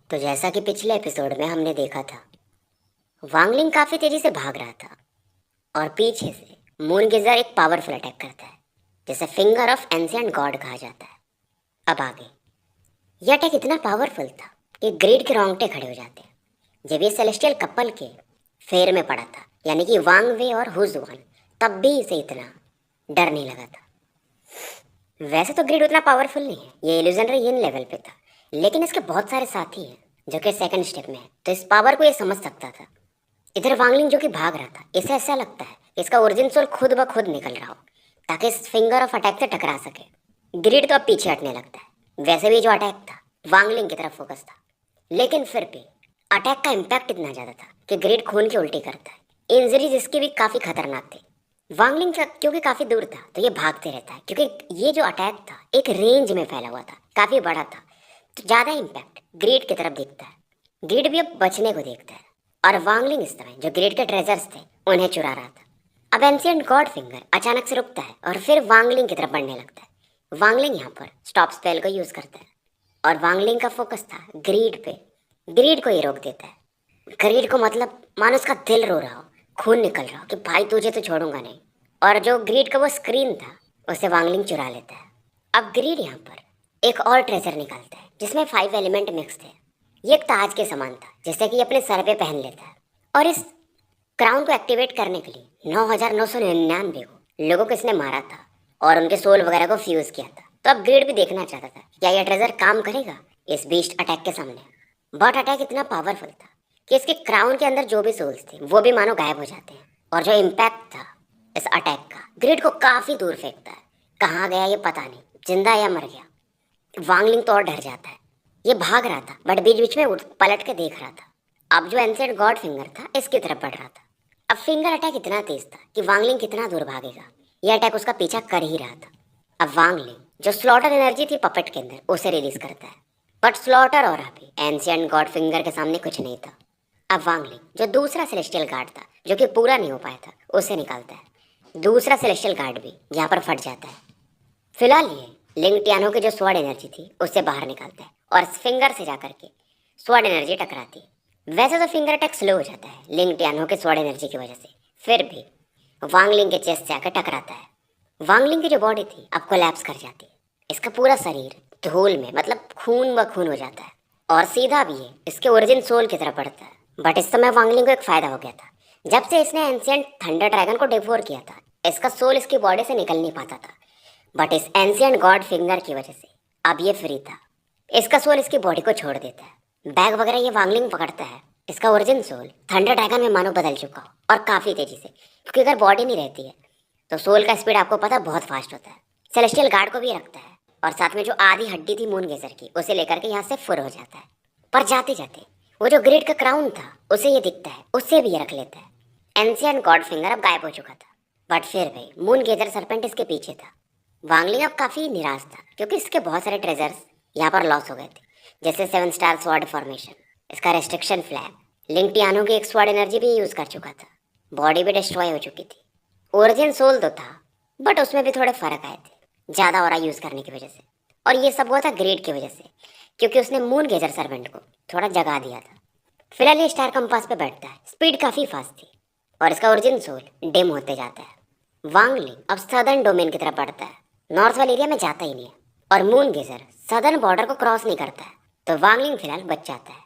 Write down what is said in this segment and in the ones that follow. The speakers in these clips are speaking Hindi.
तो जैसा कि पिछले एपिसोड में हमने देखा था, वांगलिंग काफी तेजी से भाग रहा था और पीछे से मून गेजर एक पावरफुल अटैक करता है जिसे फिंगर ऑफ एंशिएंट गॉड कहा जाता है। अब आगे, यह अटैक इतना पावरफुल था कि ग्रेड के रोंगटे खड़े हो जाते हैं जब ये सेलेस्टियल कपल के फेर में पड़ा था, यानी कि वांग वे और हुजवान। तब भी इसे इतना डर नहीं लगा था। वैसे तो ग्रिड उतना पावरफुल नहीं है, ये इल्यूजनरी इन लेवल पे था, लेकिन इसके बहुत सारे साथी हैं जो कि सेकंड स्टेप में है, तो इस पावर को ये समझ सकता था। इधर वांगलिंग जो कि भाग रहा था, इसे ऐसा लगता है कि इसका ओरिजिन सोल खुद ब खुद निकल रहा हो ताकि इस फिंगर ऑफ अटैक से टकरा सके। ग्रिड तो अब पीछे हटने लगता है। वैसे भी जो अटैक था वांगलिंग की तरफ फोकस था, लेकिन फिर भी अटैक का इम्पैक्ट इतना ज्यादा था कि ग्रिड खून की उल्टी करता है। इंजरीज इसकी भी काफी खतरनाक थी। वांगलिंग क्योंकि काफी दूर था तो ये भागते रहता है, क्योंकि ये जो अटैक था एक रेंज में फैला हुआ था, काफी बड़ा था, तो ज्यादा इम्पैक्ट ग्रेड की तरफ दिखता है। ग्रेड भी अब बचने को देखता है और वांगलिंग इस समय जो ग्रेड के ट्रेजर्स थे उन्हें चुरा रहा था। अब एंशिएंट गॉड फिंगर अचानक से रुकता है और फिर वांगलिंग की तरफ बढ़ने लगता है। वांगलिंग यहाँ पर स्टॉप स्पेल को यूज करता है और वांगलिंग का फोकस था ग्रीड पे। ग्रीड को ये रोक देता है। ग्रीड को मतलब मानो उसका दिल रो रहा हो, खून निकल रहा हो कि भाई तुझे तो छोड़ूंगा नहीं। और जो ग्रीड का वो स्क्रीन था उसे वांगलिंग चुरा लेता है। अब ग्रीड यहाँ पर एक और ट्रेजर निकालता है जिसमें 5 एलिमेंट मिक्स थे। ये एक ताज के समान था जिसे कि अपने सर पे पहन लेता है और इस क्राउन को एक्टिवेट करने के लिए 9,999 लोगों को इसने मारा था और उनके सोल वगैरह को फ्यूज किया था। तो अब ग्रेड भी देखना चाहता था क्या यह ट्रेजर काम करेगा इस बीस्ट अटैक के सामने। बट अटैक इतना पावरफुल था कि इसके क्राउन के अंदर जो भी सोल्स थे वो भी मानो गायब हो जाते हैं और जो इम्पैक्ट था इस अटैक का ग्रेड को काफी दूर फेंकता है। कहाँ गया ये पता नहीं, जिंदा या मर गया। वांगलिंग तो और डर जाता है। ये भाग रहा था बट बीच बीच में पलट के देख रहा था। अब जो एंशिएंट गॉड फिंगर था इसकी तरफ बढ़ रहा था। अब फिंगर अटैक इतना तेज था कि वांगलिंग कितना दूर भागेगा, यह अटैक उसका पीछा कर ही रहा था। अब वांगलिंग जो स्लॉटर एनर्जी थी पपेट के अंदर उसे रिलीज करता है, बट स्लॉटर और अभी एंशिएंट गॉड फिंगर के सामने कुछ नहीं था। अब वांगलिंग जो दूसरा सेलेस्टियल गार्ड था जो कि पूरा नहीं हो पाया था उसे निकालता है। दूसरा सेलेस्टियल गार्ड भी यहाँ पर फट जाता है। फिलहाल ये लिंग टियानो की जो स्वॉर्ड एनर्जी थी उससे बाहर निकालता है और फिंगर से जाकर के स्वॉर्ड एनर्जी टकराती है। वैसे तो फिंगर अटैक स्लो हो जाता है लिंग टियानो के स्वॉर्ड एनर्जी की वजह से, फिर भी वांगलिंग के चेस्ट से आकर टकराता है। वांगलिंग की जो बॉडी थी अब कोलैप्स कर जाती है। इसका पूरा शरीर धूल में मतलब खून व खून हो जाता है और सीधा भी ये इसके ओरिजिन सोल की तरफ बढ़ता है। बट इस समय वांगलिंग को एक फायदा हो गया था। जब से इसने एंशिएंट थंडर ड्रैगन को डिवोर किया था इसका सोल इसकी बॉडी से निकल नहीं पाता था, बट इस एंशिएंट गॉड फिंगर की वजह से अब ये फ्री था। इसका सोल इसकी बॉडी को छोड़ देता है। बैग वगैरह ये वांगलिंग पकड़ता है। इसका ओरिजिन सोल थंडर ड्रैगन में मानो बदल चुका हो और काफी तेजी से, क्योंकि अगर बॉडी नहीं रहती है तो सोल का स्पीड आपको पता बहुत फास्ट होता है। सेलेस्टियल गार्ड को भी रखता है और साथ में जो आधी हड्डी थी मून गेजर की उसे लेकर के यहाँ से फुर हो जाता है। पर जाते जाते वो जो ग्रेड का क्राउन था उसे ये दिखता है, उससे भी ये रख लेता है। एंशिएंट गॉड फिंगर अब गायब हो चुका था, बट फिर भी मून गेजर सरपेंट इसके पीछे था। वांगलिंग अब काफी निराश था क्योंकि इसके बहुत सारे ट्रेजर्स यहाँ पर लॉस हो गए थे, जैसे 7 स्टार स्वॉर्ड फॉर्मेशन, इसका रेस्ट्रिक्शन फ्लैग, लिंग टियानो की एक स्वॉर्ड एनर्जी भी यूज कर चुका था, बॉडी भी डिस्ट्रॉय हो चुकी थी। ओरिजिन सोल तो था बट उसमें भी थोड़े फर्क आए थे ज्यादा और यूज करने की वजह से, और ये सब हुआ था ग्रेड की वजह से क्योंकि उसने मून गेजर सर्वेंट को थोड़ा जगा दिया था। फिलहाल ये स्टार कंपास पे बैठता है। स्पीड काफी फास्ट थी और इसका ओरिजिन सोल डिम होते जाता है। वांगलिंग अब सदर्न डोमेन की तरफ बढ़ता है, नॉर्थ वाले एरिया में जाता ही नहीं है और मून गेजर सदर्न बॉर्डर को क्रॉस नहीं करता है, तो वांगलिंग फिलहाल बच जाता है।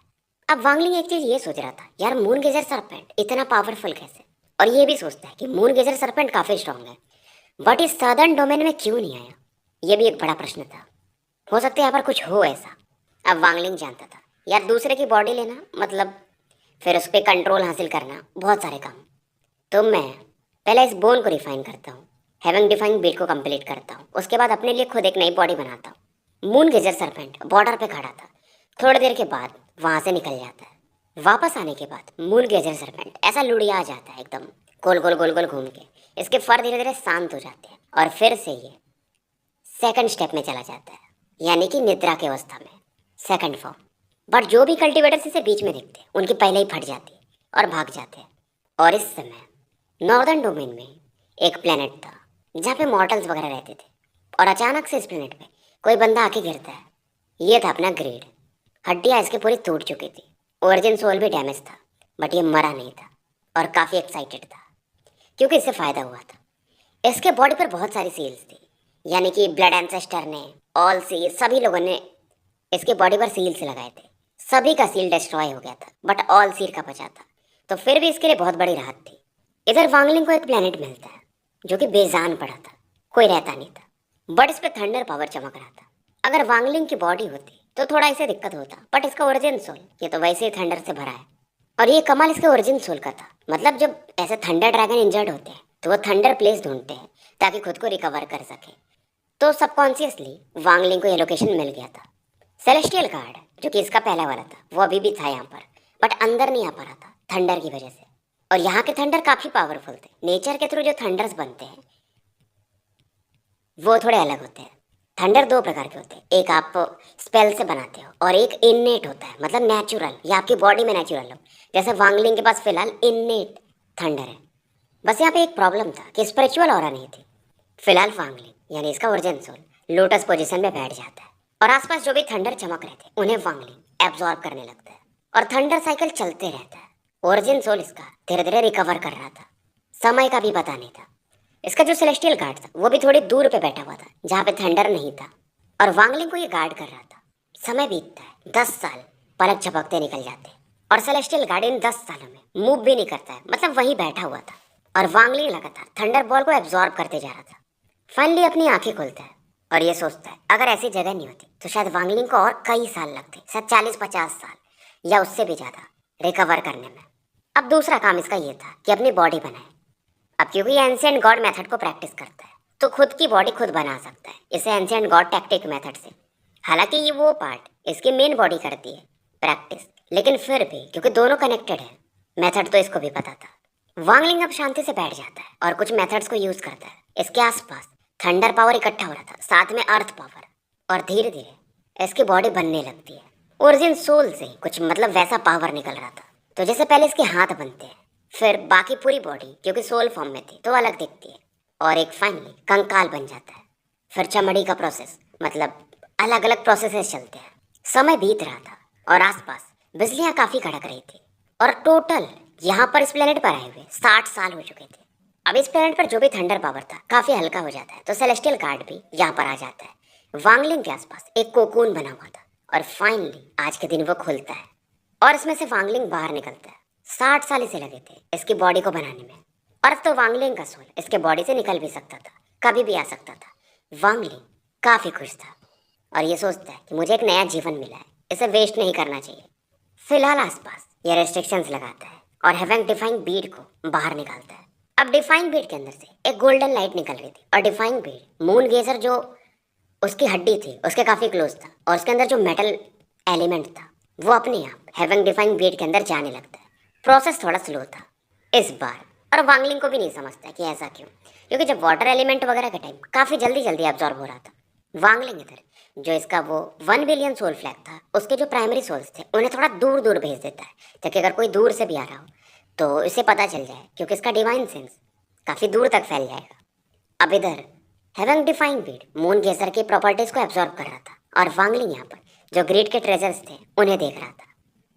अब वांगलिंग एक चीज ये सोच रहा था, यार मून गेजर सरपेंट इतना पावरफुल कैसे, और ये भी सोचता है कि मून गेजर सरपेंट काफी स्ट्रांग है, बट इस सदर्न डोमेन में क्यों नहीं आया, ये भी एक बड़ा प्रश्न था। हो सकता है यहाँ पर कुछ हो ऐसा। अब वांगलिंग जानता था यार दूसरे की बॉडी लेना मतलब फिर उस पर कंट्रोल हासिल करना बहुत सारे काम, तो मैं पहले इस बोन को रिफाइन करता हूँ, हेवन डिफाइंग बीट को कंप्लीट करता हूँ, उसके बाद अपने लिए खुद एक नई बॉडी बनाता हूँ। मून गेजर सरपेंट बॉर्डर पे खड़ा था, थोड़ी देर के बाद वहां से निकल जाता है। वापस आने के बाद मून गेजर सरपेंट ऐसा लुढ़िया जाता है एकदम गोल गोल गोल गोल घूम के, इसके फर धीरे धीरे शांत हो जाते हैं और फिर से ये सेकंड स्टेप में चला जाता है, यानी कि निद्रा की अवस्था में, सेकंड फॉर्म। बट जो भी कल्टिवेटर्स इसे बीच में दिखते उनकी पहले ही फट जाती और भाग जाते हैं। और इस समय नॉर्दर्न डोमेन में एक प्लेनेट था जहाँ पे मॉर्टल्स वगैरह रहते थे, और अचानक से इस प्लेनेट पे कोई बंदा आके गिरता है। ये था अपना ग्रेड। हड्डियां इसकी पूरी टूट चुकी थी। ओरिजिन सोल भी डैमेज था, बट ये मरा नहीं था और काफ़ी एक्साइटेड था क्योंकि इससे फ़ायदा हुआ था। इसके बॉडी पर बहुत सारी सील्स थी, यानी कि ब्लड एंसेस्टर ने, ऑल सील, सभी लोगों ने इसके बॉडी पर सील्स लगाए थे। सभी का सील डिस्ट्रॉय हो गया था, बट ऑल सील का बचा था, तो फिर भी इसके लिए बहुत बड़ी राहत थी। इधर वांगलिंग को एक प्लेनेट मिलता है जो कि बेजान पड़ा था, कोई रहता नहीं था, बट इस पे थंडर पावर चमक रहा था। अगर वांगलिंग की बॉडी होती तो थोड़ा इसे दिक्कत होता, बट इसका ओरिजिन सोल ये तो वैसे ही थंडर से भरा है। और ये कमाल इसके ओरिजिन सोल का था। मतलब जब ऐसे थंडर ड्रैगन इंजर्ड होते हैं तो वो थंडर प्लेस ढूंढते हैं ताकि खुद को रिकवर कर सके। तो सबकॉन्शियसली वांगलिंग को ये लोकेशन मिल गया था। सेलेस्टियल गार्ड जो कि इसका पहला वाला था वो अभी भी था यहाँ पर, बट अंदर नहीं आ पा रहा था थंडर की वजह से। और यहाँ के थंडर काफ़ी पावरफुल थे। नेचर के थ्रू जो थंडर्स बनते हैं वो थोड़े अलग होते हैं। थंडर दो प्रकार के होते हैं, एक आप स्पेल से बनाते हो और एक इननेट होता है, मतलब नेचुरल, या आपकी बॉडी में नेचुरल हो। जैसे वांगलिंग के पास फिलहाल इननेट थंडर है। बस यहाँ पे एक प्रॉब्लम था कि स्पिरिचुअल ऑरा नहीं थी। फिलहाल वांगलिंग यानी इसका ओरिजिन सोल लोटस पोजीशन में बैठ जाता है और आसपास जो भी थंडर चमक रहे थे उन्हें वांगलिंग एब्जॉर्ब करने लगता है और थंडर साइकिल चलते रहता है। ओरिजिन सोल इसका धीरे धीरे रिकवर कर रहा था, समय का भी पता नहीं था। इसका जो सेलेस्टियल गार्ड था वो भी थोड़ी दूर पे बैठा हुआ था जहाँ पे थंडर नहीं था, और वांगलिंग को ये गार्ड कर रहा था। समय बीतता है, 10 साल पलक झपकते निकल जाते हैं और सेलेस्टियल गार्ड इन 10 सालों में मूव भी नहीं करता है, मतलब वहीं बैठा हुआ था। और वांगलिंग लगातार थंडर बॉल को एब्जॉर्ब करते जा रहा था। फाइनली अपनी आंखें खोलता है और ये सोचता है अगर ऐसी जगह नहीं होती तो शायद वांगलिंग को और कई साल लगते, शायद 40-50 साल या उससे भी ज़्यादा रिकवर करने में। अब दूसरा काम इसका ये था कि अपनी बॉडी बनाए। अब क्योंकि ये एंशिएंट गॉड मेथड को प्रैक्टिस करता है तो खुद की बॉडी खुद बना सकता है, इसे एंशिएंट गॉड टैक्टिक मेथड से। हालांकि ये वो पार्ट इसकी मेन बॉडी करती है प्रैक्टिस, लेकिन फिर भी क्योंकि दोनों कनेक्टेड है, मेथड तो इसको भी पता था। वांगलिंग अब शांति से बैठ जाता है और कुछ मेथड्स को यूज करता है। इसके आसपास थंडर पावर इकट्ठा हो रहा था, साथ में अर्थ पावर, और धीरे धीरे इसकी बॉडी बनने लगती है। ओरिजिन सोल से कुछ मतलब वैसा पावर निकल रहा था। तो जैसे पहले इसके हाथ बनते हैं, फिर बाकी पूरी बॉडी क्योंकि सोल फॉर्म में थी तो अलग दिखती है, और एक फाइनली कंकाल बन जाता है। फिर चमड़ी का प्रोसेस, मतलब अलग अलग प्रोसेसेस चलते हैं। समय बीत रहा था और आसपास बिजलियां काफी कड़क रही थी, और टोटल यहाँ पर इस प्लेनेट पर आए हुए 60 साल हो चुके थे। अब इस प्लेनेट पर जो भी थंडर पावर था काफी हल्का हो जाता है, तो सेलेस्टियल गार्ड भी यहाँ पर आ जाता है। वांगलिंग के आसपास एक कोकून बना हुआ था और फाइनली आज के दिन वो खुलता है और इसमें से वांगलिंग बाहर निकलता है। 60 साल इसे लगे थे इसकी बॉडी को बनाने में, और अब तो वांगलिंग का सोल इसके बॉडी से निकल भी सकता था, कभी भी आ सकता था। वांगलिंग काफी खुश था और ये सोचता है कि मुझे एक नया जीवन मिला है, इसे वेस्ट नहीं करना चाहिए। फिलहाल आसपास ये रेस्ट्रिक्शंस लगाता है और हेवन डिफाइंग बीड को बाहर निकालता है। अब डिफाइंग बीड के अंदर से एक गोल्डन लाइट निकल रही थी, और डिफाइंग बीड मून गेजर जो उसकी हड्डी थी उसके काफी क्लोज था, और उसके अंदर जो मेटल एलिमेंट था वो अपने आप हेवन डिफाइंग बीड के अंदर जाने लगता है। प्रोसेस थोड़ा स्लो था इस बार, और वांगलिंग को भी नहीं समझता कि ऐसा क्यों, क्योंकि जब वाटर एलिमेंट वगैरह का टाइम काफ़ी जल्दी जल्दी एब्जॉर्ब हो रहा था। वांगलिंग इधर जो इसका वो 1 बिलियन सोल फ्लैग था, उसके जो प्राइमरी सोल्स थे उन्हें थोड़ा दूर दूर भेज देता है, ताकि अगर कोई दूर से भी आ रहा हो तो इसे पता चल जाए, क्योंकि इसका डिवाइन सेंस काफ़ी दूर तक फैल जाएगा। अब इधर हेवन डिफाइंग बीड मून गेजर की प्रॉपर्टीज को एब्जॉर्ब कर रहा था, और वांगलिंग यहाँ पर जो ग्रेड के ट्रेजर्स थे उन्हें देख रहा था।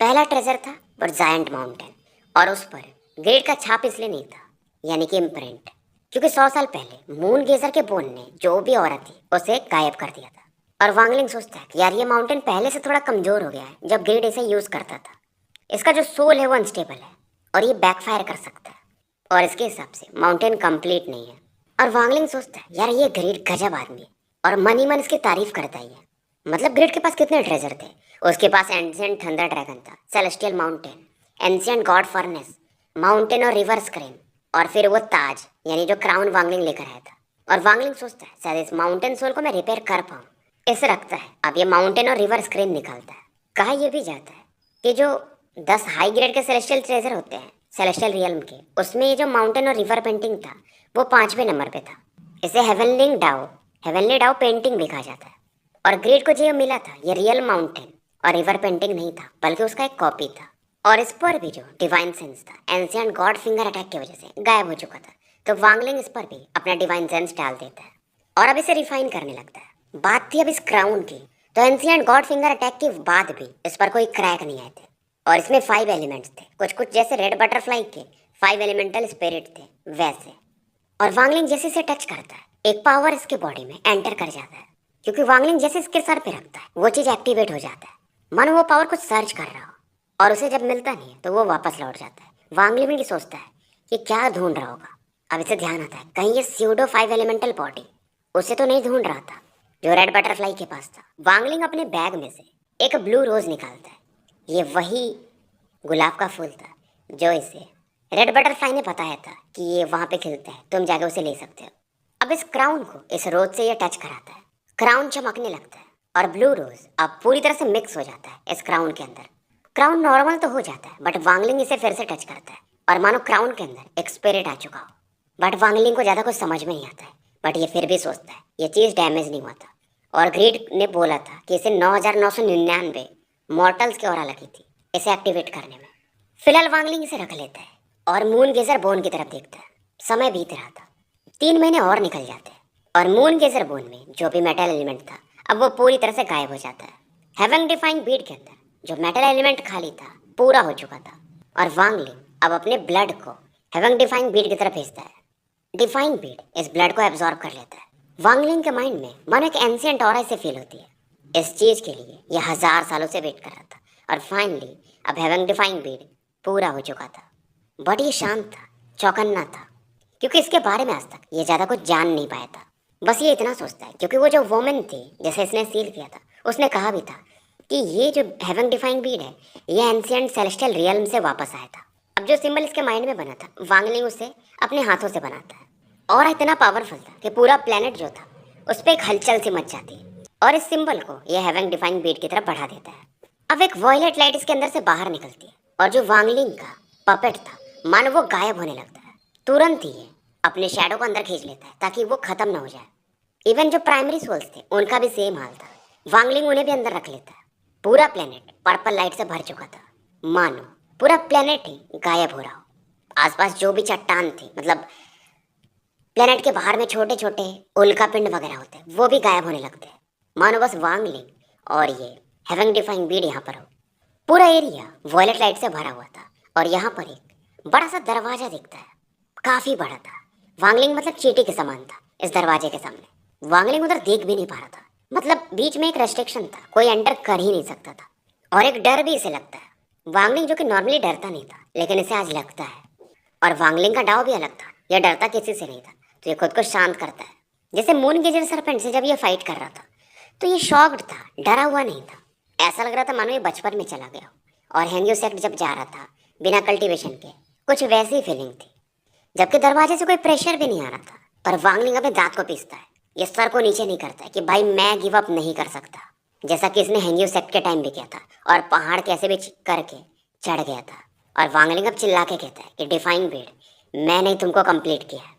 पहला ट्रेजर था वो जायंट माउंटेन, और उस पर ग्रेड का छाप इसलिए नहीं था, यानी कि इम्प्रिंट, क्योंकि 100 साल पहले मून गेजर के बोन ने जो भी औरत थी उसे गायब कर दिया था। और वांगलिंग सोचता है कि यार ये माउंटेन पहले से थोड़ा कमजोर हो गया है जब ग्रेड इसे यूज करता था। इसका जो सोल है वो अनस्टेबल है और ये बैकफायर कर सकता है, और इसके हिसाब से माउंटेन कंप्लीट नहीं है। और वांगलिंग सोचता है यार ये ग्रेड गजब आदमी है, और मन ही मन इसकी तारीफ करता ही है। मतलब ग्रेड के पास कितने ट्रेजर थे, उसके पास एंशिएंट थंडर ड्रैगन था, celestial mountain, ancient God furnace, mountain और रिवर स्क्रीन, और फिर वो ताज यानी जो क्राउन वांगलिंग लेकर आया था। और वांगलिंग सोचता है शायद इस माउंटेन सोल को मैं रिपेयर कर पाऊँ। इसे रखता है, अब ये माउंटेन और रिवर स्क्रीन निकालता है। कहा यह भी जाता है कि जो 10 हाई ग्रेड के सेलेस्टियल ट्रेजर होते हैं सेलेस्टियल रियल्म के, उसमें ये जो माउंटेन और रिवर पेंटिंग था वो 5वें नंबर पे था। इसे हेवनली डाउ पेंटिंग भी कहा जाता है। और ग्रेड को जो मिला था ये रियल माउंटेन और रिवर पेंटिंग नहीं था, बल्कि उसका एक कॉपी था। और इस पर भी जो डिवाइन सेंस था एंशिएंट गॉड फिंगर अटैक की वजह से गायब हो चुका था, तो वांगलिंग इस पर भी अपना डिवाइन सेंस डाल देता है और अब इसे रिफाइन करने लगता है। बात थी अब इस क्राउन की, तो एंशिएंट गॉड फिंगर अटैक के बाद भी इस पर कोई क्रैक नहीं आए थे। और इसमें 5 एलिमेंट्स थे, कुछ कुछ जैसे रेड बटरफ्लाई के 5 एलिमेंटल स्पिरिट थे वैसे। और वांगलिंग जैसे इसे टच करता है एक पावर इसके बॉडी में एंटर कर जाता है, क्योंकि वांगलिंग जैसे इसके सर पे रखता है वो चीज एक्टिवेट हो जाता है, मानो वो पावर कुछ सर्च कर रहा हो। और उसे जब मिलता नहीं है तो वो वापस लौट जाता है। वांगलिंग भी सोचता है कि क्या ढूंढ रहा होगा। अब इसे ध्यान आता है कहीं ये स्यूडो 5 एलिमेंटल बॉडी उसे तो नहीं ढूंढ रहा था जो रेड बटरफ्लाई के पास था। वांगलिंग अपने बैग में से एक ब्लू रोज निकालता है। ये वही गुलाब का फूल था जो इसे रेड बटरफ्लाई ने बताया था कि ये वहां पे खिलता है, तुम जाके उसे ले सकते हो। अब इस क्राउन को इस रोज से ये टच कराता है, क्राउन चमकने लगता है और ब्लू रोज अब पूरी तरह से मिक्स हो जाता है इस क्राउन के अंदर। क्राउन नॉर्मल तो हो जाता है बट वांगलिंग इसे फिर से टच करता है और मानो क्राउन के अंदर एक स्पिरिट आ चुका हो। बट वांगलिंग को ज़्यादा कुछ समझ में नहीं आता है, बट ये फिर भी सोचता है ये चीज़ डैमेज नहीं हुआ था। और ग्रीड ने बोला था कि इसे 9999 मॉर्टल्स की ऑरा लगी थी इसे एक्टिवेट करने में। फिलहाल वांगलिंग इसे रख लेता है और मून गेजर बोन की तरफ देखता है। समय बीत रहा था, 3 महीने और निकल जाते हैं और मून गेजर बोन में जो भी मेटल एलिमेंट था अब वो पूरी तरह से गायब हो जाता है। हेवन डिफाइंग बीड के अंदर जो मेटल एलिमेंट खाली था पूरा हो चुका था और वांगलिंग अब अपने ब्लड को हेवन डिफाइंग बीड की तरफ भेजता है। डिफाइंग बीड इस ब्लड को एब्जॉर्ब कर लेता है। वांगलिंग के माइंड में मानो एक एंशिएंट ऑरा से फील होती है। इस चीज के लिए यह 1000 सालों से वेट कर रहा था और फाइनली अब हेवन डिफाइंग बीड पूरा हो चुका था। बट ये शांत था, चौकन्ना था, क्योंकि इसके बारे में आज तक ये ज़्यादा कुछ जान नहीं पाया था। बस ये इतना सोचता है क्योंकि वो जो वोमेन थी जैसे इसने सील किया था उसने कहा भी था कि ये जो हेवन डिफाइंग बीड है ये एंशिएंट सेलेस्टियल रियल्म से वापस आया था। अब जो सिंबल इसके माइंड में बना था वांगलिंग उसे अपने हाथों से बनाता है और इतना पावरफुल था कि पूरा प्लेनेट जो था उस पर एक हलचल सी मच जाती है और इस सिंबल को यह हेवन डिफाइंग बीड की तरफ बढ़ा देता है। अब एक वॉयलेट लाइट इसके अंदर से बाहर निकलती है और जो वांगलिंग का पपेट था मानो वो गायब होने लगता है। तुरंत ही ये अपने शैडो को अंदर खींच लेता है ताकि वो खत्म ना हो जाए। इवन जो प्राइमरी सोल्स थे उनका भी सेम हाल था, वांगलिंग उन्हें भी अंदर रख लेता है। पूरा प्लेनेट पर्पल लाइट से भर चुका था, मानो पूरा प्लेनेट ही गायब हो रहा हो। आसपास जो भी चट्टान थी मतलब प्लेनेट के बाहर में छोटे छोटे उल्का पिंड वगैरह होते हैं वो भी गायब होने लगते हैं, मानो बस वांगलिंग और ये हेवन डिफाइंग बीड यहाँ पर हो। पूरा एरिया वॉयलेट लाइट से भरा हुआ था और यहाँ पर एक बड़ा सा दरवाजा दिखता है, काफी बड़ा था। वांगलिंग मतलब चींटी के समान था इस दरवाजे के सामने। वांगलिंग उधर देख भी नहीं पा रहा था, मतलब बीच में एक रेस्ट्रिक्शन था, कोई एंटर कर ही नहीं सकता था। और एक डर भी इसे लगता है। वांगलिंग जो कि नॉर्मली डरता नहीं था लेकिन इसे आज लगता है। और वांगलिंग का डाव भी अलग था, यह डरता किसी से नहीं था तो ये खुद को शांत करता है। जैसे मून गेजर सरपेंट से जब ये फाइट कर रहा था तो ये शॉक्ड था, डरा हुआ नहीं था। ऐसा लग रहा था मानो ये बचपन में चला गया हो। और हेंग्यो सेक्ट जब जा रहा था बिना कल्टीवेशन के कुछ वैसी फीलिंग थी, जबकि दरवाजे से कोई प्रेशर भी नहीं आ रहा था। पर वांगलिंग अपने दांत को पीसता है, ये सर को नीचे नहीं करता है कि भाई मैं गिव अप नहीं कर सकता, जैसा कि इसने हेंग्यो सेक्ट के टाइम भी किया था और पहाड़ कैसे भी करके चढ़ गया था। और वांगलिंग अब चिल्ला के कहता है कि डिफाइंग बीड मैंने तुमको कंप्लीट किया है।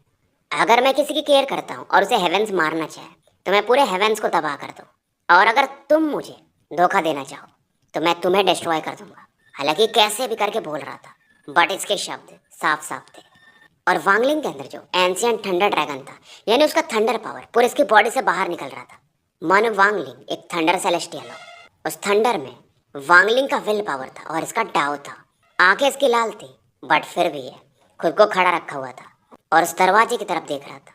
अगर मैं किसी की केयर करता हूँ और उसे हेवेंस मारना चाहे तो मैं पूरे हेवेंस को तबाह कर दूँ, और अगर तुम मुझे धोखा देना चाहो तो मैं तुम्हें डिस्ट्रॉय कर दूंगा। हालांकि कैसे भी करके बोल रहा था बट इसके शब्द साफ साफ थे। और वांगलिंग के अंदर जो एंशिएंट थंडर ड्रैगन था यानी उसका थंडर पावर पूरे इसकी बॉडी से बाहर निकल रहा था। मानो वांगलिंग एक थंडर सेलेस्टियल हो। उस थंडर में वांगलिंग का विल पावर था और इसका डाव था। आंखें इसकी लाल थी बट फिर भी ये खुद को खड़ा रखा हुआ था और उस दरवाजे की तरफ देख रहा था।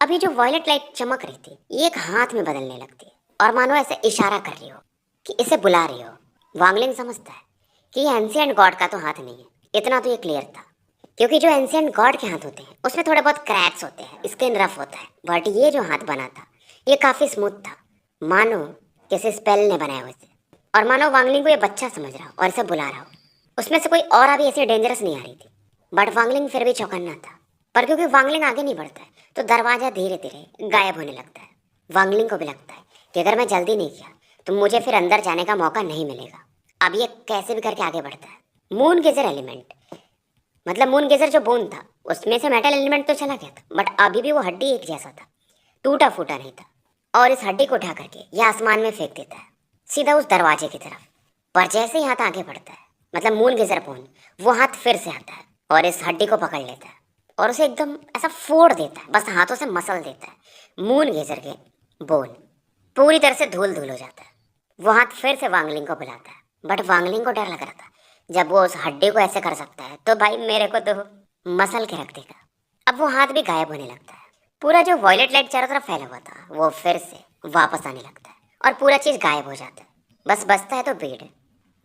अभी जो वॉयलेट लाइट चमक रही थी ये एक हाथ में बदलने लगती है और मानो ऐसे इशारा कर रही हो कि इसे बुला रही हो। वांगलिंग समझता है कि ये एंशिएंट गॉड का तो हाथ नहीं है, इतना तो ये क्लियर था, क्योंकि जो एंशिएंट गॉड के हाथ होते हैं उसमें थोड़े बहुत क्रैक्स होते हैं, स्किन रफ होता है। बट ये जो हाथ बना था ये काफ़ी स्मूथ था, मानो किसी स्पेल ने बनाया हुआ इसे। और मानो वांगलिंग को ये बच्चा समझ रहा हो और इसे बुला रहा हो। उसमें से कोई और अभी ऐसी डेंजरस नहीं आ रही थी बट वांगलिंग फिर भी चौकन्ना था। पर क्योंकि वांगलिंग आगे नहीं बढ़ता है तो दरवाजा धीरे धीरे गायब होने लगता है। वांगलिंग को भी लगता है कि अगर मैं जल्दी नहीं किया तो मुझे फिर अंदर जाने का मौका नहीं मिलेगा। अब ये कैसे भी करके आगे बढ़ता है। मून गेजर एलिमेंट मतलब मून गेजर जो बोन था उसमें से मेटल एलिमेंट तो चला गया था बट अभी भी वो हड्डी एक जैसा था, टूटा फूटा नहीं था। और इस हड्डी को उठा करके ये आसमान में फेंक देता है सीधा उस दरवाजे की तरफ। पर जैसे ही हाथ आगे बढ़ता है मतलब मून गेजर बोन वो हाथ फिर से आता है और इस हड्डी को पकड़ लेता है और उसे एकदम ऐसा फोड़ देता है, बस हाथों से मसल देता है। मून गेजर के बोन पूरी तरह से धूल धूल हो जाता है वो हाथ फिर से वांगलिंग को बुलाता है, बट वांगलिंग को डर लग रहा था। जब वो उस हड्डी को ऐसे कर सकता है तो भाई मेरे को तो मसल के रख देगा। अब वो हाथ भी गायब होने लगता है। पूरा जो वॉयलेट लाइट चारों तरफ फैला हुआ था वो फिर से वापस आने लगता है और पूरा चीज गायब हो जाता है। बस बचता है तो बेड।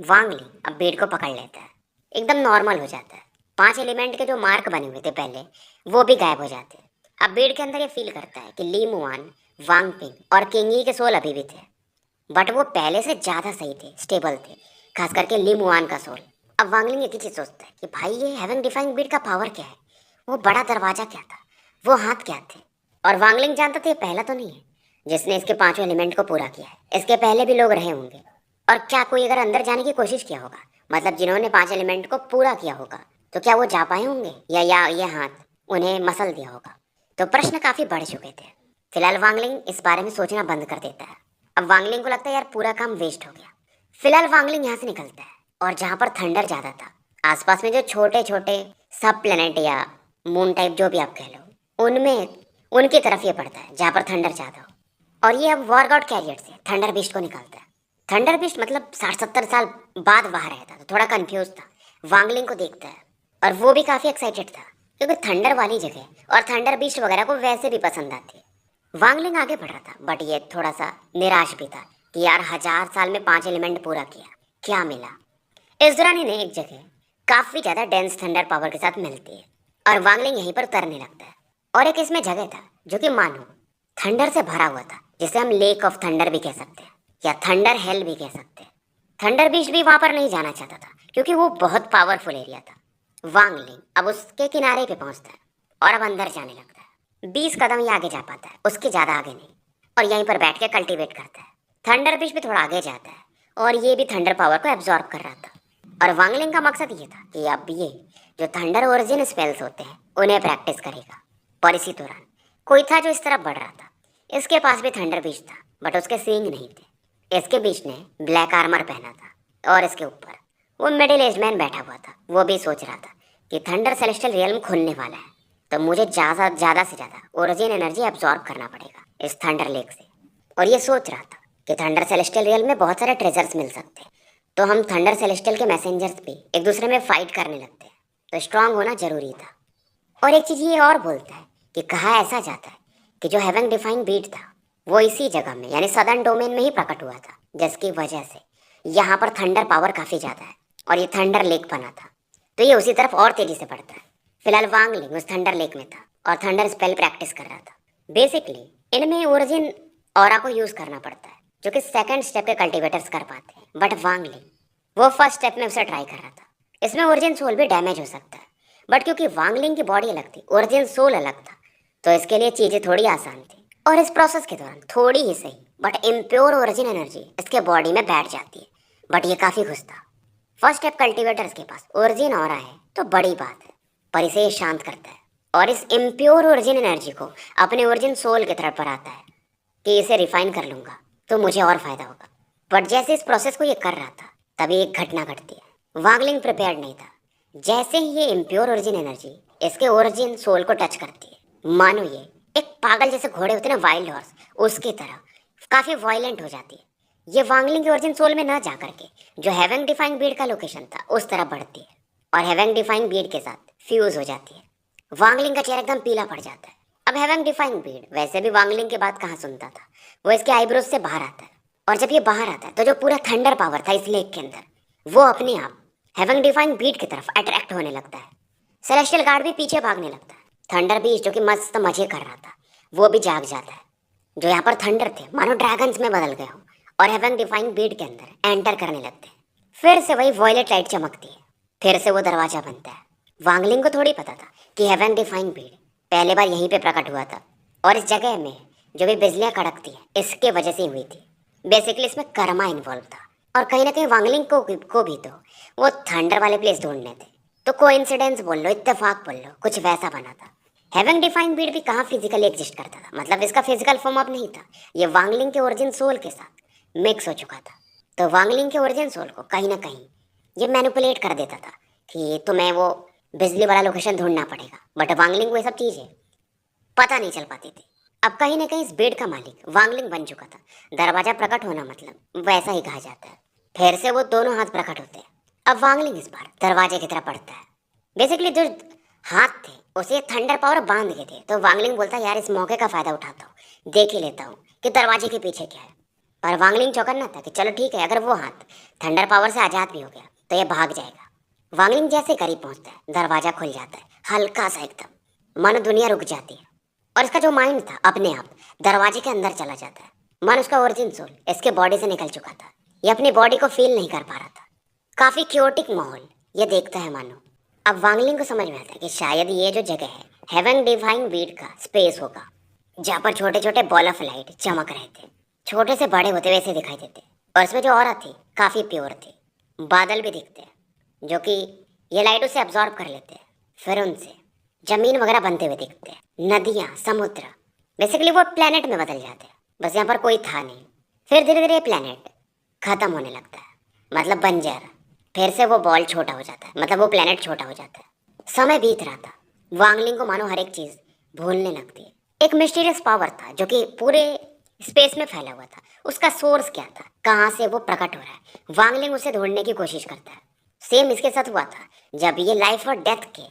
वांगलिंग अब बेड को पकड़ लेता है, एकदम नॉर्मल हो जाता है। 5 एलिमेंट के जो मार्क बने हुए थे पहले वो भी गायब हो जाते हैं। अब बेड के अंदर ये फील करता है कि ली मुआन, वांग पिंग और किंगी के सोल अभी भी थे, बट वो पहले से ज्यादा सही थे, स्टेबल थे, खास करके ली मुआन का सोल। अब वांगलिंग एक ही चीज सोचता है कि भाई ये हेवन डिफाइंग बीट का पावर क्या है, वो बड़ा दरवाजा क्या था, वो हाथ क्या थे। और वांगलिंग जानता था ये पहला तो नहीं है जिसने इसके 5 एलिमेंट को पूरा किया है, इसके पहले भी लोग रहे होंगे। और क्या कोई अगर अंदर जाने की कोशिश किया होगा, मतलब जिन्होंने 5 एलिमेंट को पूरा किया होगा, तो क्या वो जा पाए होंगे या ये हाथ उन्हें मसल दिया होगा। तो प्रश्न काफी बढ़ चुके थे। फिलहाल वांगलिंग इस बारे में सोचना बंद कर देता है। अब वांगलिंग को लगता है यार पूरा काम वेस्ट हो गया। फिलहाल वांगलिंग यहाँ से निकलता है और जहाँ पर थंडर ज्यादा था, आसपास में जो छोटे छोटे सब प्लेनेट या मून टाइप जो भी आप कह लो, उनमें उनकी तरफ ये पड़ता है जहाँ पर थंडर ज्यादा हो। और ये अब वॉर गॉड कैरियर से थंडर बीस्ट को निकालता है। थंडर बीस्ट मतलब 60-70 साल बाद वहाँ रहता, तो थोड़ा कंफ्यूज था। वांगलिंग को देखता है और वो भी काफी एक्साइटेड था क्योंकि थंडर वाली जगह और थंडर बीस्ट वगैरह को वैसे भी पसंद आती है। वांगलिंग आगे बढ़ रहा था, बट ये थोड़ा सा निराश भी था कि यार 1000 साल में 5 एलिमेंट पूरा किया, क्या मिला। इस दौरान इन्हें एक जगह काफी ज्यादा डेंस थंडर पावर के साथ मिलती है और वांगलिंग यहीं पर उतरने लगता है। और एक इसमें जगह था जो कि मानो थंडर से भरा हुआ था, जिसे हम लेक ऑफ थंडर भी कह सकते हैं या थंडर हेल भी कह सकते हैं। थंडर बीस्ट भी वहां पर नहीं जाना चाहता था क्योंकि वो बहुत पावरफुल एरिया था। वांगलिंग अब उसके किनारे पे पहुंचता है और अब अंदर जाने लगता है। 20 कदम ही आगे जा पाता है, उसके ज्यादा आगे नहीं, और यहीं पर बैठ के कल्टीवेट करता है। थंडर बीस्ट भी थोड़ा आगे जाता है और ये भी थंडर पावर को एब्जॉर्ब कर रहा था। और वांगलिंग का मकसद ये था कि अब ये जो थंडर ओरिजिन स्पेल्स होते हैं उन्हें प्रैक्टिस करेगा। पर इसी दौरान कोई था जो इस तरफ बढ़ रहा था। इसके पास भी थंडर बीस्ट था, बट उसके सींग नहीं थे। इसके बीच ने ब्लैक आर्मर पहना था और इसके ऊपर वो मिडिल एज मैन बैठा हुआ था। वो भी सोच रहा था कि थंडर सेलेस्टियल रियल्म खुलने वाला है, तो मुझे ज़्यादा से ज़्यादा ओरिजिन एनर्जी एब्जॉर्ब करना पड़ेगा इस थंडर लेक से। और ये सोच रहा था कि थंडर सेलेस्टियल रियल्म में बहुत सारे ट्रेजर्स मिल सकते हैं, तो हम थंडर सेलेस्टियल के मैसेंजर्स भी एक दूसरे में फाइट करने लगते हैं, तो स्ट्रांग होना जरूरी था। और एक चीज़ ये और बोलता है कि कहा ऐसा जाता है कि जो हेवन डिफाइंग बीट था वो इसी जगह में यानी सदर्न डोमेन में ही प्रकट हुआ था, जिसकी वजह से यहाँ पर थंडर पावर काफ़ी ज़्यादा है और ये थंडर लेक बना था, तो ये उसी तरफ और तेज़ी से बढ़ता है। फिलहाल वांगलिंग उस थंडर लेक में था और थंडर स्पेल प्रैक्टिस कर रहा था। बेसिकली इनमें ओरिजिन ऑरा को यूज़ करना पड़ता है, जो कि सेकंड स्टेप के कल्टीवेटर्स कर पाते हैं, बट वांगलिंग वो फर्स्ट स्टेप में उसे ट्राई कर रहा था। इसमें ओरिजिन सोल भी डैमेज हो सकता है, बट क्योंकि वांगलिंग की बॉडी अलग थी, ओरिजिन सोल अलग था, तो इसके लिए चीज़ें थोड़ी आसान थी। और इस प्रोसेस के दौरान थोड़ी ही सही बट इम्प्योर ओरिजिन एनर्जी इसके बॉडी में बैठ जाती है, बट ये काफ़ी खुश था। फर्स्ट स्टेप कल्टीवेटर्स के पास ओरिजिन ऑरा है तो बड़ी बात है, पर इसे ये शांत करता है और इस इम्प्योर ओरिजिन एनर्जी को अपने ओरिजिन सोल की तरफ बढ़ाता है कि इसे रिफाइन कर लूंगा तो मुझे और फायदा होगा। बट जैसे इस प्रोसेस को ये कर रहा था तभी एक घटना घटती है। वांगलिंग प्रिपेयर्ड नहीं था। जैसे ही ये इम्प्योर ओरिजिन एनर्जी इसके ओरिजिन सोल को टच करती है, मानो ये एक पागल जैसे घोड़े होते ना, वाइल्ड हॉर्स, उसकी तरह काफी वायलेंट हो जाती है। ये वांगलिंग के ओरिजिन सोल में ना जा करके जो हेवन डिफाइंग बीड का लोकेशन था उस तरफ बढ़ती है और हेवन डिफाइंग बीड के साथ फ्यूज हो जाती है। वांगलिंग का चेहरा एकदम पीला पड़ जाता है। अब हेवन डिफाइंग बीड वैसे भी वांगलिंग की बात कहाँ सुनता था, वो इसके आईब्रोज से बाहर आता है और जब ये बाहर आता है तो जो पूरा थंडर पावर था इस लेक के अंदर वो अपने आप हेवन डिफाइंग बीड की तरफ अट्रैक्ट होने लगता है। सेलेस्टियल गार्ड भी पीछे भागने लगता है। थंडर बीस्ट जो कि मस्त मजे कर रहा था वो भी जाग जाता है। जो यहाँ पर थंडर थे मानो ड्रैगन्स में बदल गए हो और हेवन डिफाइंग बीड के अंदर एंटर करने लगते हैं। फिर से वही वॉयलेट लाइट चमकती है, फिर से वो दरवाजा बनता है। वांगलिंग को थोड़ी पता था कि हेवन डिफाइंग बीड पहले बार यहीं पे प्रकट हुआ था और इस जगह में जो भी बिजलियाँ कड़कती है इसके वजह से हुई थी। बेसिकली इसमें कर्मा इन्वॉल्व था और कहीं ना कहीं वांगलिंग को भी तो वो थंडर वाले प्लेस ढूंढने थे। तो कोइंसिडेंस बोल लो, इत्तेफाक बोल लो, कुछ वैसा बना था। हेवन डिफाइंड बीड भी कहाँ फिजिकली एग्जिस्ट करता था, मतलब इसका फिजिकल फॉर्म अब नहीं था, ये वांगलिंग के ओरिजिन सोल के साथ मिक्स हो चुका था। तो वांगलिंग के ओरिजिन सोल को कहीं ना कहीं ये मैनिपुलेट कर देता था कि तुम्हें वो बिजली वाला लोकेशन ढूंढना पड़ेगा, बट वांगलिंग को ये सब चीज़ें पता नहीं चल पाती थी। अब कहीं ना कहीं इस बेड का मालिक वांगलिंग बन चुका था। दरवाजा प्रकट होना मतलब वैसा ही कहा जाता है। फिर से वो दोनों हाथ प्रकट होते हैं। अब वांगलिंग इस बार दरवाजे की तरफ बढ़ता है। बेसिकली जो हाथ थे उसे थंडर पावर बांध के थे, तो वांगलिंग बोलता है यार इस मौके का फायदा उठाता हूँ, देख ही लेता हूँ कि दरवाजे के पीछे क्या है। पर वांगलिंग चौकन्ना था कि चलो ठीक है, अगर वो हाथ थंडर पावर से आजाद भी हो गया तो ये भाग जाएगा। वांगलिंग जैसे करीब पहुंचता है, दरवाजा खुल जाता है, हल्का सा एकदम। मन दुनिया रुक जाती है और इसका जो माइंड था अपने आप दरवाजे के अंदर चला जाता है। मन उसका ओरिजिन सोल इसके बॉडी से निकल चुका था। ये अपनी बॉडी को फील नहीं कर पा रहा था। काफी क्योटिक माहौल ये देखता है मानो। अब वांगलिंग को समझ में आता है कि शायद ये जो जगह है हेवन डिवाइन बीड का स्पेस होगा, जहाँ पर छोटे छोटे बॉल ऑफ लाइट चमक रहे थे, छोटे से बड़े होते वैसे दिखाई देते। और इसमें जो औरत थी काफी प्योर थी। बादल भी दिखते हैं जो कि ये लाइट उसे अब्जॉर्ब कर लेते हैं। फिर उनसे जमीन वगैरह बनते हुए दिखते हैं, नदियाँ, समुद्र। बेसिकली वो प्लेनेट में बदल जाते हैं, बस यहाँ पर कोई था नहीं। फिर धीरे धीरे प्लेनेट खत्म होने लगता है, मतलब बंजर। फिर से वो बॉल छोटा हो जाता है, मतलब वो प्लेनेट छोटा हो जाता है। समय बीत रहा था। वांगलिंग को मानो हर एक चीज भूलने लगती है। एक मिस्टीरियस पावर था जो कि पूरे स्पेस में फैला हुआ था। उसका सोर्स क्या था, कहाँ से वो प्रकट हो रहा है, वांगलिंग उसे ढूंढने की कोशिश करता है। सेम इसके साथ हुआ था जब ये लाइफ और डेथ के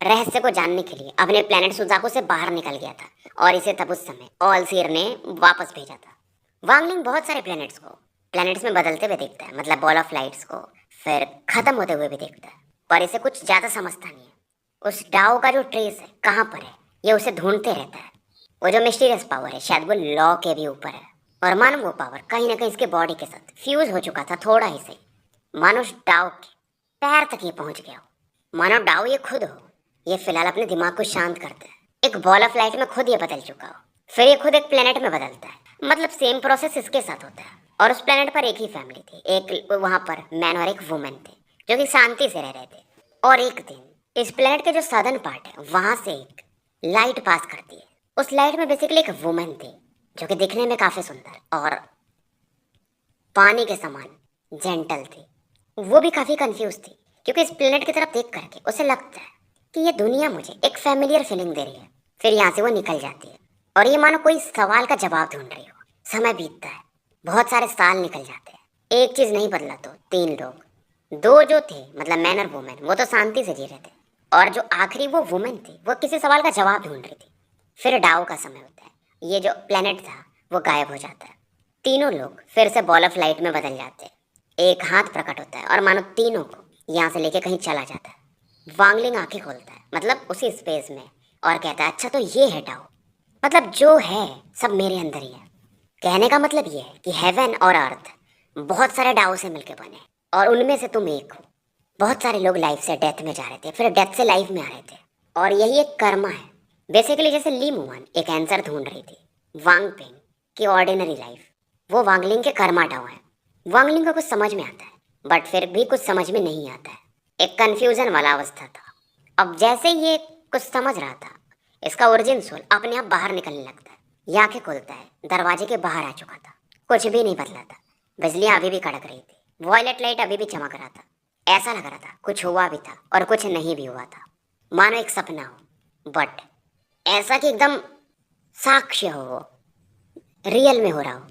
रहस्य को जानने के लिए अपने प्लेनेट सुजाको से बाहर निकल गया था, और इसे तब उस समय ऑलसीर ने वापस भेजा था। वांगलिंग बहुत सारे प्लैनेट्स में बदलते हुए देखता है, मतलब बॉल ऑफ लाइट्स को, फिर खत्म होते हुए भी देखता है। पर इसे कुछ ज्यादा समझता नहीं है। उस डाओ का जो ट्रेस है कहाँ पर है ये उसे ढूंढते रहता है। वो जो मिस्टीरियस पावर है शायद वो लॉ के भी ऊपर है, और मानो वो पावर कहीं ना कहीं इसके बॉडी के साथ फ्यूज हो चुका था थोड़ा ही सही। मानो उस डाओ के पैर तक ये पहुंच गया हो, मानो डाओ ये खुद हो। ये फिलहाल अपने दिमाग को शांत करता है। एक बॉल ऑफ लाइट में खुद ये बदल चुका हो, फिर ये खुद एक प्लेनेट में बदलता है, मतलब सेम प्रोसेस इसके साथ होता है। और उस प्लेनेट पर एक ही फैमिली थी, एक वहाँ पर मैन और एक वुमेन थे जो कि शांति से रह रहे थे। और एक दिन इस प्लेनेट के जो सदर्न पार्ट है वहां से एक लाइट पास करती है। उस लाइट में बेसिकली एक वुमेन थी जो कि दिखने में काफी सुंदर और पानी के समान जेंटल थी। वो भी काफी कंफ्यूज थी क्योंकि इस प्लेनेट की तरफ देख करके उसे लगता है कि ये दुनिया मुझे एक फैमिलियर फीलिंग दे रही है। फिर यहाँ से वो निकल जाती है और ये मानो कोई सवाल का जवाब ढूंढ रही हो। समय बीतता है, बहुत सारे साल निकल जाते हैं। एक चीज नहीं बदला तो तीन लोग, दो जो थे मतलब मैन और वुमेन, वो तो शांति से जी रहे थे, और जो आखिरी वो वुमेन थी वो किसी सवाल का जवाब ढूंढ रही थी। फिर डाओ का समय होता है, ये जो प्लेनेट था वो गायब हो जाता है। तीनों लोग फिर से बॉल ऑफ लाइट में बदल जाते हैं। एक हाथ प्रकट होता है और मानो तीनों को यहाँ से लेके कहीं चला जाता है। वांगलिंग आंखें खोलता है, मतलब उसी स्पेस में, और कहता है अच्छा तो ये है डाओ, मतलब जो है सब मेरे अंदर ही है। कहने का मतलब ये है कि हेवन और अर्थ बहुत सारे डाओ से मिलकर बने, और उनमें से तुम एक हो। बहुत सारे लोग लाइफ से डेथ में जा रहे थे, फिर डेथ से लाइफ में आ रहे थे, और यही एक कर्मा है। बेसिकली जैसे ली मुआन एक आंसर ढूंढ रही थी वांग पेंग की ऑर्डिनरी लाइफ, वो वांगलिंग के कर्मा डाओ है। वांगलिंग को कुछ समझ में आता है, बट फिर भी कुछ समझ में नहीं आता है। एक कंफ्यूजन वाला अवस्था था। अब जैसे ये कुछ समझ रहा था, इसका ओरिजिन सोल अपने आप बाहर निकलने लगता है। ये आंखें खोलता है, दरवाजे के बाहर आ चुका था। कुछ भी नहीं बदला था, बिजलियां अभी भी कड़क रही थी, वॉयलेट लाइट अभी भी चमक रहा था। ऐसा लग रहा था कुछ हुआ भी था और कुछ नहीं भी हुआ था, मानो एक सपना हो, बट ऐसा कि एकदम साक्ष्य हो, वो रियल में हो रहा हो।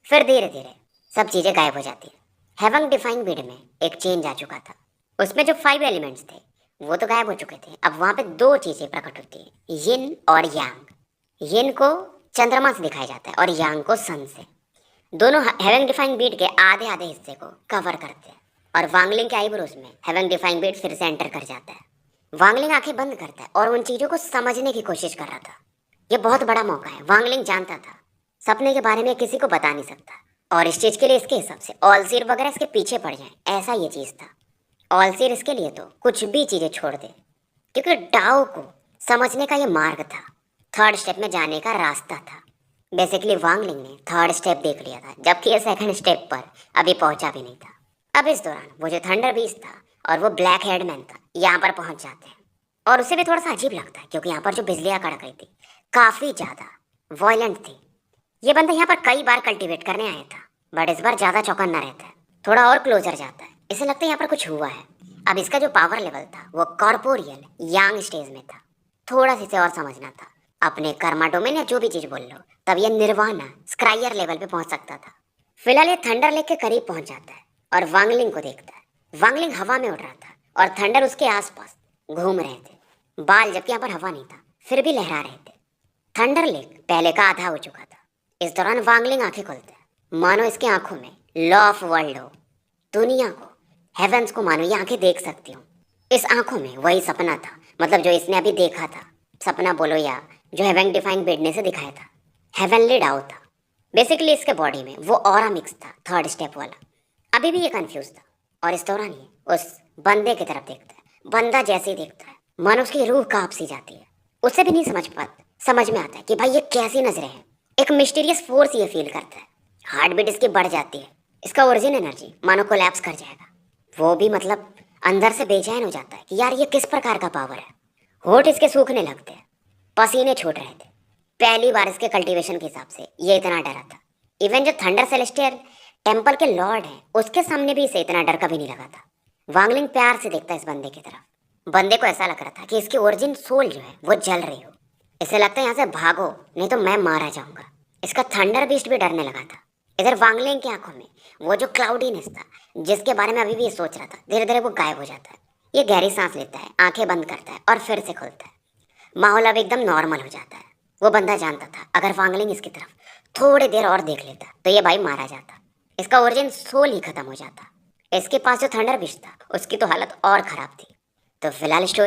फिर धीरे धीरे सब चीजें गायब हो जाती है। हेवन डिफाइन बीड में एक चेंज आ चुका था। उसमें जो 5 एलिमेंट्स थे वो तो गायब हो चुके थे। अब वहां पे दो चीजें प्रकट होती है, यिन और यांग। यिन को चंद्रमा से दिखाया जाता है और यांग को सन से। दोनों हेवन डिफाइन बीट के आधे आधे हिस्से को कवर करते हैं, और वांगलिंग के आईब्रोज में हेवन डिफाइन बीट फिर से एंटर कर जाता है। वांगलिंग आंखें बंद करता है और उन चीजों को समझने की कोशिश कर रहा था। ये बहुत बड़ा मौका है। वांगलिंग जानता था सपने के बारे में किसी को बता नहीं सकता, और इस चीज के लिए इसके हिसाब से ऑलसीर वगैरह इसके पीछे पड़ जाए, ऐसा ये चीज था। ऑलसीर इसके लिए तो कुछ भी चीजें छोड़ दे, क्योंकि डाओ को समझने का ये मार्ग था, थर्ड स्टेप में जाने का रास्ता था। बेसिकली वांगलिंग ने थर्ड स्टेप देख लिया था, जबकि ये सेकंड स्टेप पर अभी पहुंचा भी नहीं था। अब इस दौरान वो जो थंडर बीस्ट था और वो ब्लैक हेड मैन था यहाँ पर पहुंच जाते हैं, और उसे भी थोड़ा सा अजीब लगता है क्योंकि यहाँ पर जो बिजलियाँ कड़क रही थी काफी ज्यादा वॉयलेंट थी। ये बंदा यहाँ पर कई बार कल्टीवेट करने आया था, बट इस बार ज्यादा चौकन्ना रहता है, थोड़ा और क्लोजर जाता है। इसे लगता है यहाँ पर कुछ हुआ है। अब इसका जो पावर लेवल था वो कॉर्पोरियल यांग स्टेज में था, थोड़ा सा इसे और समझना था। अपने कर्मा डोमेन या जो भी चीज बोल लो, तब ये निर्वाणा स्क्राइयर लेवल पे पहुंच सकता था। फिलहाल ये थंडर लेक के करीब पहुंच जाता है और वांगलिंग को देखता है। वांगलिंग हवा में उड़ रहा था और थंडर उसके आसपास घूम रहे थे, बाल, जबकि यहाँ पर हवा नहीं था, फिर भी लहरा रहे थे। थंडर लेक पहले का आधा हो चुका था। इस दौरान वांगलिंग आंखें खोलता है, मानो इसकी आंखों में लॉ ऑफ वर्ल्ड हो, दुनिया को, हेवेंस को मानो ये आंखें देख सकती हूँ। इस आंखों में वही सपना था, मतलब जो इसने अभी देखा था, सपना बोलो या जो हेवन डिफाइंग बेडने से दिखाया था, हेवनली डाउ था। बेसिकली इसके बॉडी में वो ऑरा मिक्स था, थर्ड स्टेप वाला। अभी भी ये कंफ्यूज था और इस दौरान ये उस बंदे की तरफ देखता है। बंदा जैसे ही देखता है, मानो उसकी रूह कांप सी जाती है। उसे भी नहीं समझ में आता है कि भाई ये कैसी नजरें हैं। एक मिस्टीरियस फोर्स ये फील करता है। हार्ट बीट इसकी बढ़ जाती है। इसका ओरिजिन एनर्जी मानो कोलैप्स कर जाएगा। वो भी मतलब अंदर से बेचैन हो जाता है कि यार ये किस प्रकार का पावर है। होठ इसके सूखने लगते हैं, पसीने छूट रहे थे। पहली बार इसके कल्टीवेशन के हिसाब से ये इतना डरा था। इवन जो थंडर सेलेस्टियल टेम्पल के लॉर्ड हैं, उसके सामने भी इसे इतना डर कभी नहीं लगा था। वांगलिंग प्यार से देखता है इस बंदे की तरफ। बंदे को ऐसा लग रहा था कि इसकी ओरिजिन सोल जो है वो जल रही हो। इसे लगता है यहाँ से भागो, नहीं तो मैं मारा जाऊंगा। इसका थंडर बीस्ट भी डरने लगा था। इधर वांगलिंग की आंखों में वो जो क्लाउडीनेस था, जिसके बारे में अभी भी ये सोच रहा था, धीरे धीरे वो गायब हो जाता है। ये गहरी सांस लेता है, आंखें बंद करता है और फिर से खोलता है। माहौल अब एकदम नॉर्मल हो जाता है। वो बंदा जानता था अगर वांगलिंग इसकी तरफ थोड़ी देर और देख लेता तो ये भाई मारा जाता। इसका ओरिजिन सोल ही खत्म हो जाता। इसके पास जो थंडर बिश था, उसकी तो हालत और खराब थी। तो फिलहाल स्टोरी